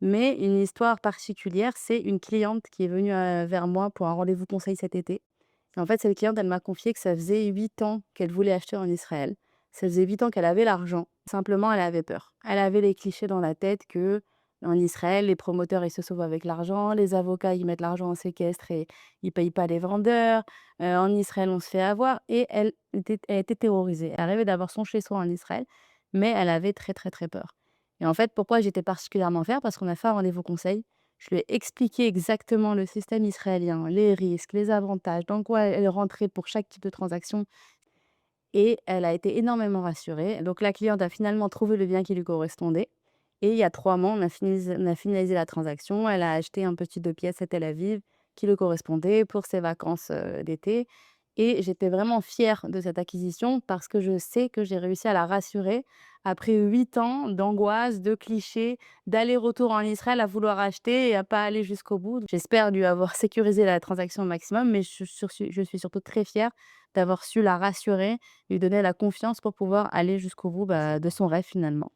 Mais une histoire particulière, c'est une cliente qui est venue, vers moi pour un rendez-vous conseil cet été. Et en fait, cette cliente, elle m'a confié que ça faisait 8 ans qu'elle voulait acheter en Israël. Ça faisait 8 ans qu'elle avait l'argent. Simplement, elle avait peur. Elle avait les clichés dans la tête que en Israël, les promoteurs, ils se sauvent avec l'argent, les avocats, ils mettent l'argent en séquestre et ils payent pas les vendeurs. En Israël, on se fait avoir et elle était terrorisée. Elle rêvait d'avoir son chez soi en Israël, mais elle avait très, très, très peur. Et en fait, pourquoi j'étais particulièrement fière? Parce qu'on a fait un rendez-vous conseil. Je lui ai expliqué exactement le système israélien, les risques, les avantages, dans quoi elle rentrait pour chaque type de transaction et elle a été énormément rassurée. Donc la cliente a finalement trouvé le bien qui lui correspondait et il y a 3 mois, on a finalisé la transaction. Elle a acheté un petit 2 pièces à Tel Aviv qui lui correspondait pour ses vacances, d'été et j'étais vraiment fière de cette acquisition parce que je sais que j'ai réussi à la rassurer après 8 ans d'angoisse, de clichés, d'aller-retour en Israël à vouloir acheter et à pas aller jusqu'au bout. J'espère lui avoir sécurisé la transaction au maximum, mais je suis surtout très fière d'avoir su la rassurer, lui donner la confiance pour pouvoir aller jusqu'au bout, bah, de son rêve finalement.